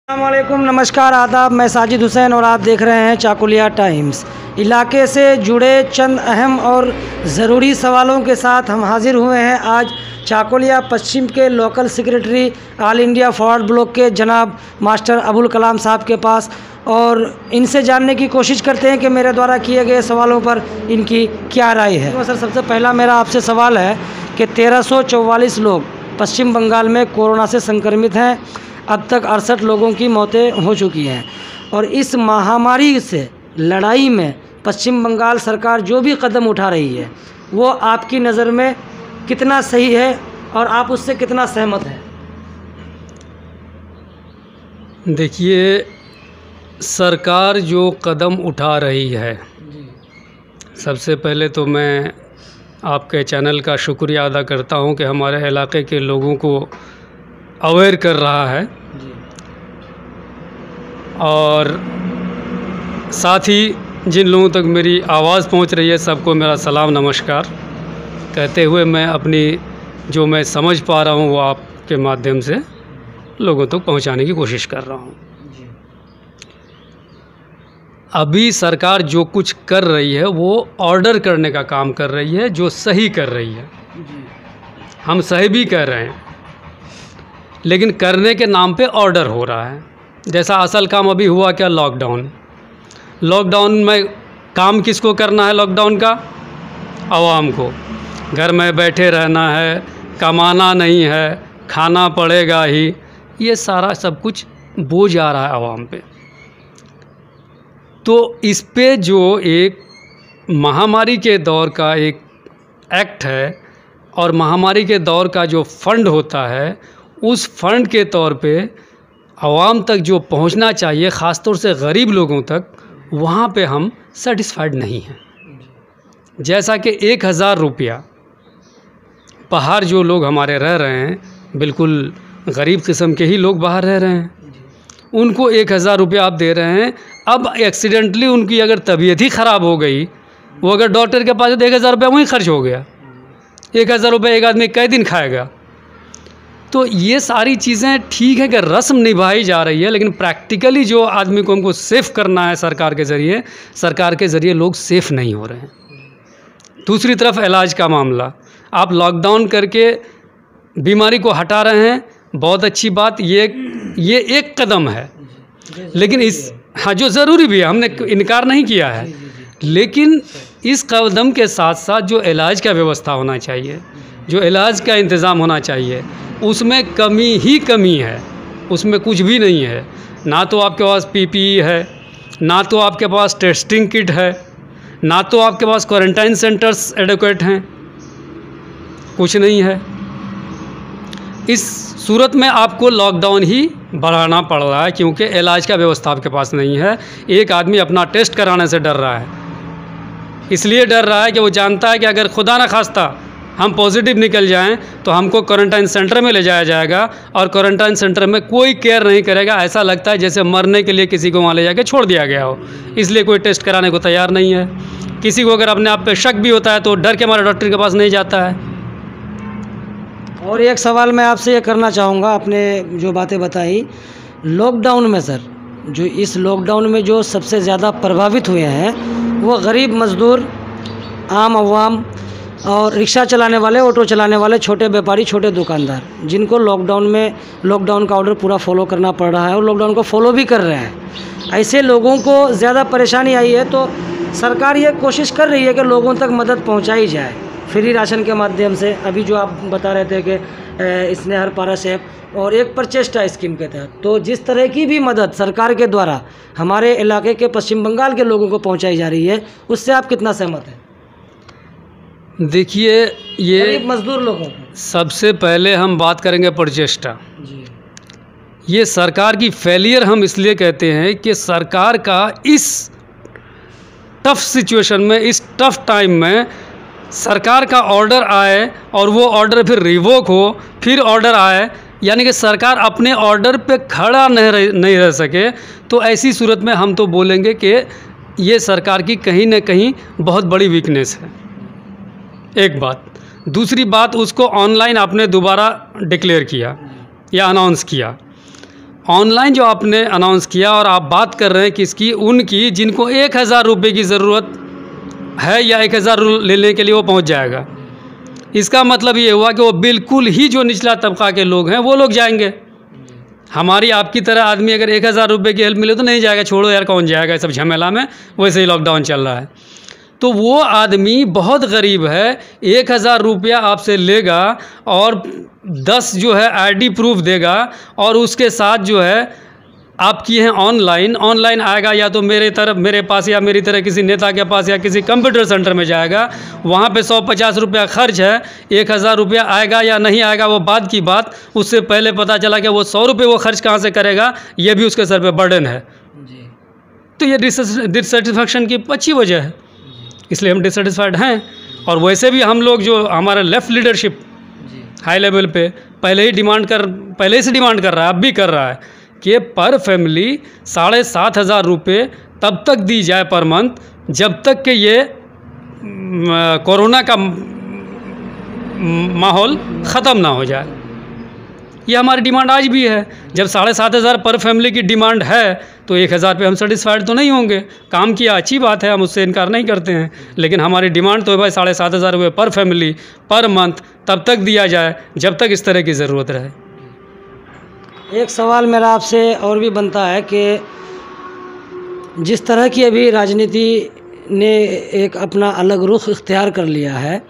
अस्सलामुअलैकुम, नमस्कार, आदाब। मैं साजिद हुसैन और आप देख रहे हैं चाकुलिया टाइम्स। इलाके से जुड़े चंद अहम और ज़रूरी सवालों के साथ हम हाजिर हुए हैं आज चाकुलिया पश्चिम के local secretary all India forward block के जनाब मास्टर अबुल कलाम साहब के पास, और इनसे जानने की कोशिश करते हैं कि मेरे द्वारा किए गए सवालों पर इनकी क्या राय है। तो सर, सबसे पहला मेरा आपसे सवाल है कि 1344 लोग पश्चिम बंगाल में कोरोना से संक्रमित हैं। अब तक 68 लोगों की मौतें हो चुकी हैं, और इस महामारी से लड़ाई में पश्चिम बंगाल सरकार जो भी कदम उठा रही है वो आपकी नज़र में कितना सही है और आप उससे कितना सहमत हैं? देखिए, सरकार जो कदम उठा रही है, सबसे पहले तो मैं आपके चैनल का शुक्रिया अदा करता हूं कि हमारे इलाके के लोगों को अवेयर कर रहा है जी। और साथ ही जिन लोगों तक मेरी आवाज़ पहुंच रही है सबको मेरा सलाम नमस्कार कहते हुए मैं अपनी जो मैं समझ पा रहा हूं वो आपके माध्यम से लोगों तक पहुंचाने की कोशिश कर रहा हूं। अभी सरकार जो कुछ कर रही है वो ऑर्डर करने का काम कर रही है, जो सही कर रही है। हम सही भी कह रहे हैं, लेकिन करने के नाम पे ऑर्डर हो रहा है। जैसा असल काम अभी हुआ क्या, लॉकडाउन में काम किसको करना है? लॉकडाउन का आवाम को। घर में बैठे रहना है, कमाना नहीं है, खाना पड़ेगा ही, ये सारा सब कुछ बोझ आ रहा है आवाम पे। तो इस पे जो एक महामारी के दौर का एक एक्ट है और महामारी के दौर का जो फंड होता है, उस फंड के तौर पे आवाम तक जो पहुंचना चाहिए, ख़ास तौर से गरीब लोगों तक, वहाँ पे हम सेटिस्फाइड नहीं हैं। जैसा कि 1000 रुपया बाहर जो लोग हमारे रह रहे हैं, बिल्कुल गरीब किस्म के ही लोग बाहर रह रहे हैं, उनको 1000 रुपया आप दे रहे हैं। अब एक्सीडेंटली उनकी अगर तबीयत ही ख़राब हो गई, वो अगर डॉक्टर के पास 1000 रुपया वहीं खर्च हो गया। 1000 रुपये एक आदमी कई दिन खाएगा? तो ये सारी चीज़ें ठीक है कि रस्म निभाई जा रही है, लेकिन प्रैक्टिकली जो आदमी को हमको सेफ़ करना है सरकार के ज़रिए लोग सेफ़ नहीं हो रहे हैं। दूसरी तरफ इलाज का मामला, आप लॉकडाउन करके बीमारी को हटा रहे हैं, बहुत अच्छी बात। ये एक कदम है, लेकिन जो ज़रूरी भी है, हमने इनकार नहीं किया है, लेकिन इस कदम के साथ साथ जो इलाज का व्यवस्था होना चाहिए, जो इलाज का इंतज़ाम होना चाहिए, उसमें कमी है। उसमें कुछ भी नहीं है। ना तो आपके पास PPE है, ना तो आपके पास टेस्टिंग किट है, ना तो आपके पास क्वारंटाइन सेंटर्स एडिक्वेट हैं, कुछ नहीं है। इस सूरत में आपको लॉकडाउन ही बढ़ाना पड़ रहा है, क्योंकि इलाज का व्यवस्था आपके पास नहीं है। एक आदमी अपना टेस्ट कराने से डर रहा है, इसलिए डर रहा है कि वो जानता है कि अगर खुदा न खास्ता हम पॉजिटिव निकल जाएं तो हमको क्वारंटाइन सेंटर में ले जाया जाएगा, और क्वारंटाइन सेंटर में कोई केयर नहीं करेगा। ऐसा लगता है जैसे मरने के लिए किसी को वहाँ ले जाके छोड़ दिया गया हो, इसलिए कोई टेस्ट कराने को तैयार नहीं है। किसी को अगर अपने आप पे शक भी होता है तो डर के हमारे डॉक्टर के पास नहीं जाता है। और एक सवाल मैं आपसे ये करना चाहूँगा, आपने जो बातें बताई लॉकडाउन में, सर, जो इस लॉकडाउन में जो सबसे ज़्यादा प्रभावित हुए हैं वो गरीब मज़दूर, आम आवाम और रिक्शा चलाने वाले, ऑटो चलाने वाले, छोटे व्यापारी, छोटे दुकानदार, जिनको लॉकडाउन का ऑर्डर पूरा फॉलो करना पड़ रहा है और लॉकडाउन को फॉलो भी कर रहे हैं। ऐसे लोगों को ज़्यादा परेशानी आई है, तो सरकार ये कोशिश कर रही है कि लोगों तक मदद पहुंचाई जाए फ्री राशन के माध्यम से। अभी जो आप बता रहे थे कि स्नेहर पारस ऐप और एक परचेस्टा स्कीम के तहत, तो जिस तरह की भी मदद सरकार के द्वारा हमारे इलाके के पश्चिम बंगाल के लोगों को पहुँचाई जा रही है, उससे आप कितना सहमत हैं? देखिए, ये मजदूर लोगों, सबसे पहले हम बात करेंगे परचेस्टा। ये सरकार की फेलियर हम इसलिए कहते हैं कि सरकार का इस टफ सिचुएशन में, इस टफ टाइम में सरकार का ऑर्डर आए और वो ऑर्डर फिर रिवोक हो, फिर ऑर्डर आए, यानी कि सरकार अपने ऑर्डर पे खड़ा नहीं रह सके, तो ऐसी सूरत में हम तो बोलेंगे कि ये सरकार की कहीं ना कहीं बहुत बड़ी वीकनेस है। एक बात। दूसरी बात, उसको ऑनलाइन आपने दोबारा डिक्लेयर किया या अनाउंस किया, ऑनलाइन जो आपने अनाउंस किया और आप बात कर रहे हैं किसकी, उनकी जिनको 1,000 रुपये की ज़रूरत है या 1,000 लेने के लिए वो पहुंच जाएगा। इसका मतलब ये हुआ कि वो बिल्कुल ही जो निचला तबका के लोग हैं वो लोग जाएंगे। हमारी आपकी तरह आदमी अगर 1,000 रुपये की हेल्प मिले तो नहीं जाएगा, छोड़ो यार कौन जाएगा इस सब झमेला में, वैसे ही लॉकडाउन चल रहा है। तो वो आदमी बहुत गरीब है, 1,000 रुपया आपसे लेगा और 10 जो है आईडी प्रूफ देगा और उसके साथ जो है आप किए हैं ऑनलाइन आएगा, या तो मेरे पास या मेरी तरह किसी नेता के पास या किसी कंप्यूटर सेंटर में जाएगा, वहाँ पे 150 रुपया खर्च है, 1,000 रुपया आएगा या नहीं आएगा वो बाद की बात। उससे पहले पता चला कि वो 100 रुपये वो खर्च कहाँ से करेगा, ये भी उसके सर पे बर्डन है जी। तो ये डिससेटिस्फैक्शन की अच्छी वजह है, इसलिए हम डिससेटिस्फाइड हैं। और वैसे भी हम लोग जो हमारा लेफ़्ट लीडरशिप हाई लेवल पे पहले से डिमांड कर रहा है, अब भी कर रहा है कि पर फैमिली 7,500 रुपये तब तक दी जाए पर मंथ जब तक कि ये कोरोना का माहौल ख़त्म ना हो जाए। ये हमारी डिमांड आज भी है। जब 7,500 पर फैमिली की डिमांड है तो 1,000 पे हम सेटिस्फाइड तो नहीं होंगे। काम किया अच्छी बात है, हम उससे इनकार नहीं करते हैं, लेकिन हमारी डिमांड तो है भाई 7,500 रुपये पर फैमिली पर मंथ तब तक दिया जाए जब तक इस तरह की ज़रूरत रहे। एक सवाल मेरा आपसे और भी बनता है कि जिस तरह की अभी राजनीति ने एक अपना अलग रुख इख्तियार कर लिया है,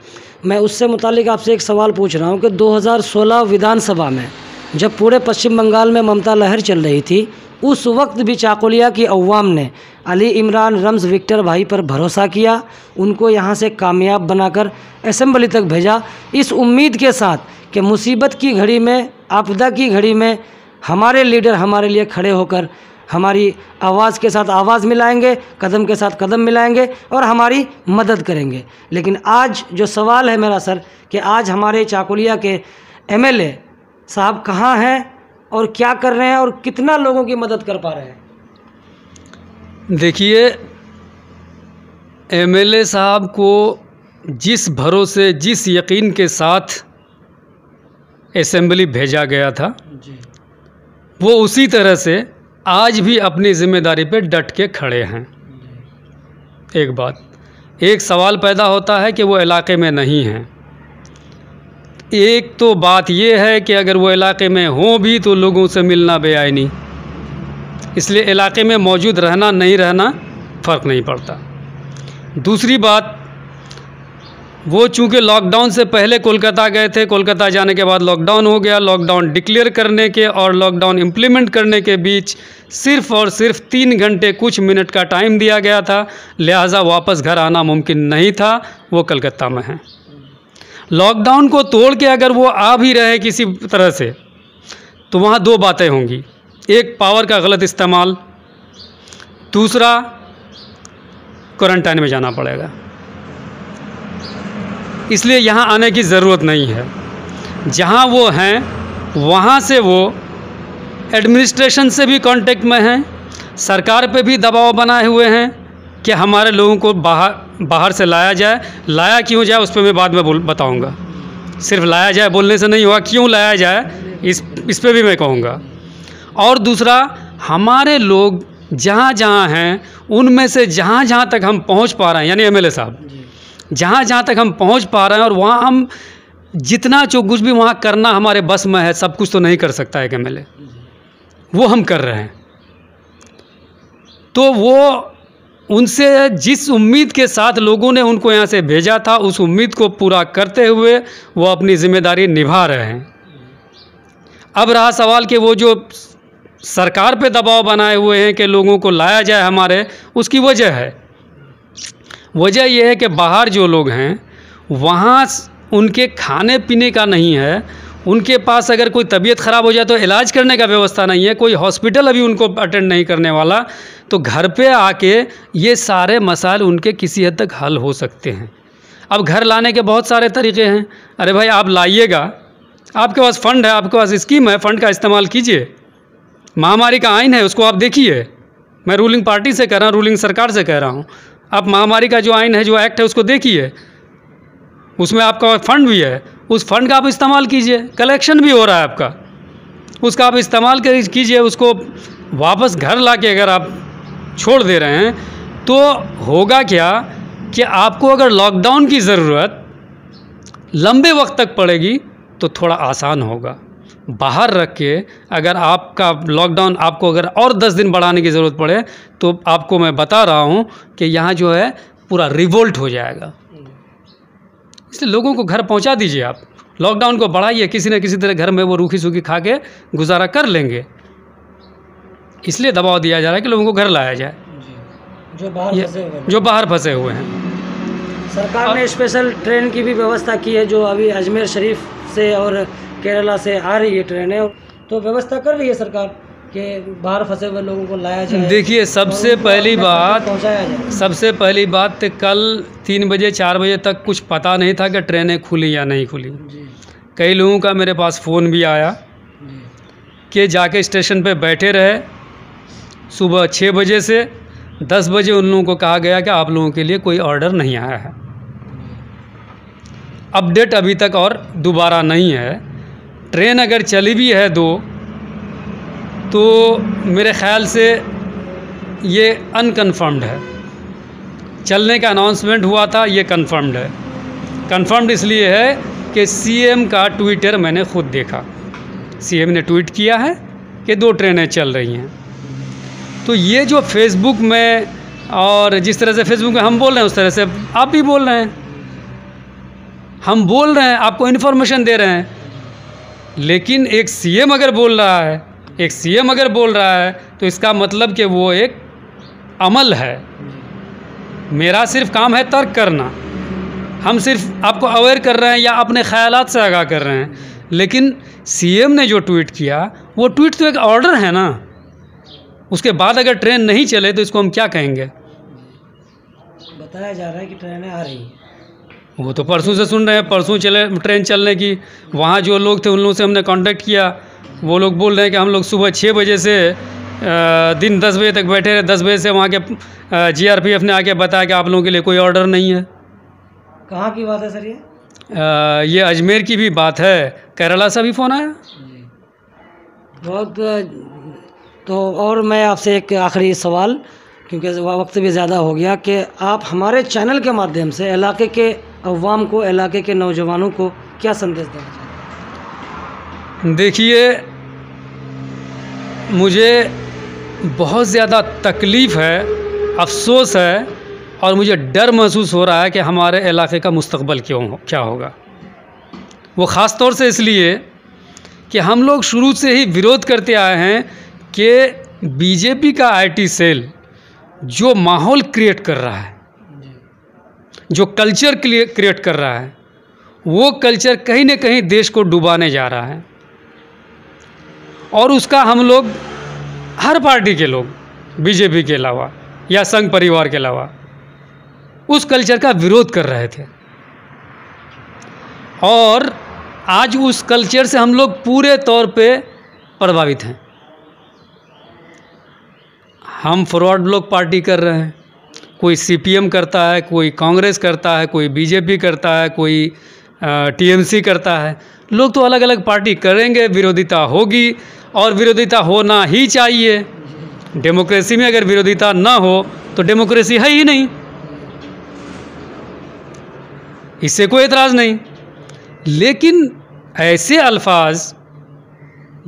मैं उससे मुतालिक आपसे एक सवाल पूछ रहा हूं कि 2016 विधानसभा में जब पूरे पश्चिम बंगाल में ममता लहर चल रही थी, उस वक्त भी चाकुलिया की अवाम ने अली इमरान रम्ज़ विक्टर भाई पर भरोसा किया, उनको यहाँ से कामयाब बनाकर असेंबली तक भेजा, इस उम्मीद के साथ कि मुसीबत की घड़ी में, आपदा की घड़ी में हमारे लीडर हमारे लिए खड़े होकर हमारी आवाज़ के साथ आवाज़ मिलाएंगे, कदम के साथ कदम मिलाएंगे और हमारी मदद करेंगे। लेकिन आज जो सवाल है मेरा सर कि आज हमारे चाकुलिया के एमएलए साहब कहाँ हैं और क्या कर रहे हैं और कितना लोगों की मदद कर पा रहे हैं? देखिए, एमएलए साहब को जिस भरोसे, जिस यकीन के साथ असेंबली भेजा गया था जी, वो उसी तरह से आज भी अपनी ज़िम्मेदारी पे डट के खड़े हैं। एक बात, एक सवाल पैदा होता है कि वो इलाके में नहीं हैं। एक तो बात ये है कि अगर वो इलाके में हों भी तो लोगों से मिलना बेआईनी, इसलिए इलाके में मौजूद रहना नहीं रहना फ़र्क नहीं पड़ता। दूसरी बात, वो चूँकि लॉकडाउन से पहले कोलकाता गए थे, कोलकाता जाने के बाद लॉकडाउन हो गया, लॉकडाउन डिक्लेयर करने के और लॉकडाउन इम्प्लीमेंट करने के बीच सिर्फ़ और सिर्फ 3 घंटे कुछ मिनट का टाइम दिया गया था, लिहाजा वापस घर आना मुमकिन नहीं था। वो कलकत्ता में हैं। लॉकडाउन को तोड़ के अगर वो आ भी रहे किसी तरह से, तो वहाँ 2 बातें होंगी, एक पावर का गलत इस्तेमाल, दूसरा क्वारंटाइन में जाना पड़ेगा। इसलिए यहाँ आने की ज़रूरत नहीं है। जहाँ वो हैं वहाँ से वो एडमिनिस्ट्रेशन से भी कांटेक्ट में हैं, सरकार पे भी दबाव बनाए हुए हैं कि हमारे लोगों को बाहर से लाया जाए। लाया क्यों जाए उस पर मैं बाद में बताऊँगा। सिर्फ लाया जाए बोलने से नहीं होगा, क्यों लाया जाए इस पे भी मैं कहूँगा। और दूसरा, हमारे लोग जहाँ जहाँ हैं उनमें से जहाँ जहाँ तक हम पहुँच पा रहे हैं, यानी एमएलए साहब जहाँ जहाँ तक हम पहुँच पा रहे हैं और वहाँ हम जितना जो कुछ भी वहाँ करना हमारे बस में है, सब कुछ तो नहीं कर सकता है एमएलए, वो हम कर रहे हैं। तो वो उनसे जिस उम्मीद के साथ लोगों ने उनको यहाँ से भेजा था, उस उम्मीद को पूरा करते हुए वो अपनी ज़िम्मेदारी निभा रहे हैं। अब रहा सवाल कि वो जो सरकार पे दबाव बनाए हुए हैं कि लोगों को लाया जाए हमारे, उसकी वजह यह है कि बाहर जो लोग हैं वहाँ उनके खाने पीने का नहीं है, उनके पास अगर कोई तबीयत ख़राब हो जाए तो इलाज करने का व्यवस्था नहीं है, कोई हॉस्पिटल अभी उनको अटेंड नहीं करने वाला, तो घर पे आके ये सारे मसाइल उनके किसी हद तक हल हो सकते हैं। अब घर लाने के बहुत सारे तरीक़े हैं। अरे भाई आप लाइएगा, आपके पास फ़ंड है, आपके पास स्कीम है, फ़ंड का इस्तेमाल कीजिए। महामारी का आइन है, उसको आप देखिए। मैं रूलिंग पार्टी से कह रहा हूँ, रूलिंग सरकार से कह रहा हूँ। आप महामारी का जो आइन है, जो एक्ट है, उसको देखिए, उसमें आपका फ़ंड भी है, उस फंड का आप इस्तेमाल कीजिए। कलेक्शन भी हो रहा है आपका, उसका आप इस्तेमाल कीजिए। उसको वापस घर लाके अगर आप छोड़ दे रहे हैं तो होगा क्या कि आपको अगर लॉकडाउन की ज़रूरत लंबे वक्त तक पड़ेगी तो थोड़ा आसान होगा। बाहर रख के अगर आपका लॉकडाउन आपको अगर और 10 दिन बढ़ाने की ज़रूरत पड़े तो आपको मैं बता रहा हूँ कि यहाँ जो है पूरा रिवोल्ट हो जाएगा। इसलिए लोगों को घर पहुँचा दीजिए। आप लॉकडाउन को बढ़ाइए, किसी न किसी तरह घर में वो रूखी सूखी खा के गुजारा कर लेंगे। इसलिए दबाव दिया जा रहा है कि लोगों को घर लाया जाए जो बाहर फंसे हुए हैं। सरकार ने स्पेशल ट्रेन की भी व्यवस्था की है जो अभी अजमेर शरीफ से और केरला से आ रही है ट्रेनें, तो व्यवस्था कर रही है सरकार कि बाहर फंसे हुए लोगों को लाया जाए। देखिए सबसे पहली बात तो कल 3 बजे 4 बजे तक कुछ पता नहीं था कि ट्रेनें खुली या नहीं खुली। कई लोगों का मेरे पास फ़ोन भी आया कि जाके स्टेशन पे बैठे रहे। सुबह 6 बजे से 10 बजे उन लोगों को कहा गया कि आप लोगों के लिए कोई ऑर्डर नहीं आया है। अपडेट अभी तक और दोबारा नहीं है। ट्रेन अगर चली भी है 2 तो मेरे ख़्याल से ये अनकन्फर्म्ड है। चलने का अनाउंसमेंट हुआ था, ये कन्फर्म्ड है। कन्फर्म्ड इसलिए है कि सीएम का ट्विटर मैंने खुद देखा। सीएम ने ट्वीट किया है कि 2 ट्रेनें चल रही हैं। तो ये जो फेसबुक में और जिस तरह से फेसबुक में हम बोल रहे हैं उस तरह से आप भी बोल रहे हैं। हम बोल रहे हैं, आपको इन्फॉर्मेशन दे रहे हैं। लेकिन एक सीएम अगर बोल रहा है तो इसका मतलब कि वो एक अमल है। मेरा सिर्फ काम है तर्क करना। हम सिर्फ आपको अवेयर कर रहे हैं या अपने ख़यालात से आगाह कर रहे हैं। लेकिन सीएम ने जो ट्वीट किया वो ट्वीट तो एक ऑर्डर है ना। उसके बाद अगर ट्रेन नहीं चले तो इसको हम क्या कहेंगे। बताया जा रहा है कि ट्रेनें आ रही हैं। वो तो परसों से सुन रहे हैं, परसों चले ट्रेन चलने की। वहाँ जो लोग थे उन लोगों से हमने कांटेक्ट किया। वो लोग बोल रहे हैं कि हम लोग सुबह 6 बजे से दिन 10 बजे तक बैठे रहे। 10 बजे से वहाँ के जीआरपीएफ ने आके बताया कि आप लोगों के लिए कोई ऑर्डर नहीं है। कहाँ की बात है सर ये अजमेर की भी बात है। केरला से भी फ़ोन आया। बहुत तो और मैं आपसे एक आखिरी सवाल, क्योंकि वक्त भी ज़्यादा हो गया, कि आप हमारे चैनल के माध्यम से इलाके के अवाम को, इलाके के नौजवानों को क्या संदेश देना चाहते हैं? देखिए मुझे बहुत ज़्यादा तकलीफ़ है, अफसोस है और मुझे डर महसूस हो रहा है कि हमारे इलाके का मुस्तकबिल क्या होगा। वो ख़ास तौर से इसलिए कि हम लोग शुरू से ही विरोध करते आए हैं कि बीजेपी का आईटी सेल जो माहौल क्रिएट कर रहा है, जो कल्चर क्रिएट कर रहा है, वो कल्चर कहीं न कहीं देश को डुबाने जा रहा है। और उसका हम लोग, हर पार्टी के लोग, बीजेपी के अलावा या संघ परिवार के अलावा, उस कल्चर का विरोध कर रहे थे। और आज उस कल्चर से हम लोग पूरे तौर पे प्रभावित हैं। हम फॉरवर्ड ब्लॉक पार्टी कर रहे हैं, कोई सीपीएम करता है, कोई कांग्रेस करता है, कोई बीजेपी करता है, कोई टीएमसी करता है। लोग तो अलग अलग पार्टी करेंगे, विरोधिता होगी और विरोधिता होना ही चाहिए। डेमोक्रेसी में अगर विरोधिता ना हो तो डेमोक्रेसी है ही नहीं। इससे कोई एतराज़ नहीं। लेकिन ऐसे अल्फाज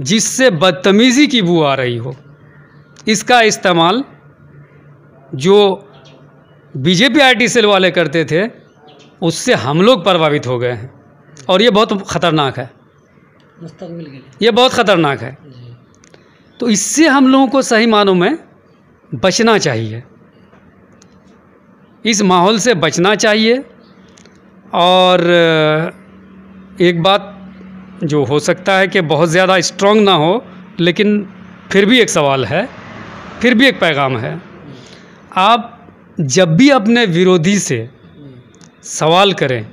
जिससे बदतमीज़ी की बू आ रही हो, इसका इस्तेमाल जो बीजेपी आईटी सेल वाले करते थे उससे हम लोग प्रभावित हो गए हैं। और ये बहुत ख़तरनाक है, मुस्तकबिल के लिए ये बहुत ख़तरनाक है। तो इससे हम लोगों को सही मानों में बचना चाहिए, इस माहौल से बचना चाहिए। और एक बात जो हो सकता है कि बहुत ज़्यादा स्ट्रॉन्ग ना हो, लेकिन फिर भी एक सवाल है, फिर भी एक पैगाम है। आप जब भी अपने विरोधी से सवाल करें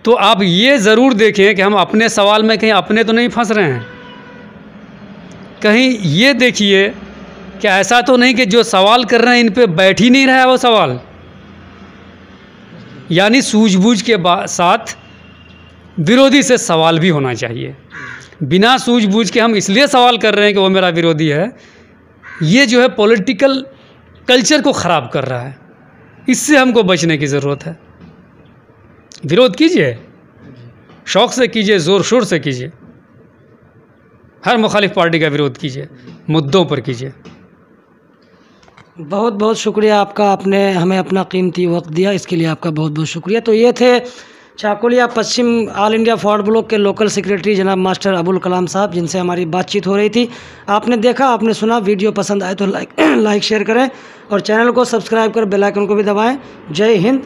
तो आप ये ज़रूर देखें कि हम अपने सवाल में कहीं अपने तो नहीं फंस रहे हैं। कहीं ये देखिए कि ऐसा तो नहीं कि जो सवाल कर रहे हैं इन पे बैठ ही नहीं रहा है वो सवाल। यानी सूझबूझ के साथ विरोधी से सवाल भी होना चाहिए। बिना सूझबूझ के हम इसलिए सवाल कर रहे हैं कि वो मेरा विरोधी है, ये जो है पॉलिटिकल कल्चर को ख़राब कर रहा है। इससे हमको बचने की ज़रूरत है। विरोध कीजिए, शौक़ से कीजिए, ज़ोर शोर से कीजिए, हर मुखालिफ पार्टी का विरोध कीजिए, मुद्दों पर कीजिए। बहुत बहुत शुक्रिया आपका, आपने हमें अपना कीमती वक्त दिया, इसके लिए आपका बहुत बहुत शुक्रिया। तो ये थे चाकुलिया पश्चिम ऑल इंडिया फॉरवर्ड ब्लॉक के लोकल सेक्रेटरी जनाब मास्टर अबुल कलाम साहब, जिनसे हमारी बातचीत हो रही थी। आपने देखा, आपने सुना। वीडियो पसंद आए तो लाइक शेयर करें और चैनल को सब्सक्राइब कर बेल आइकन को भी दबाएं। जय हिंद।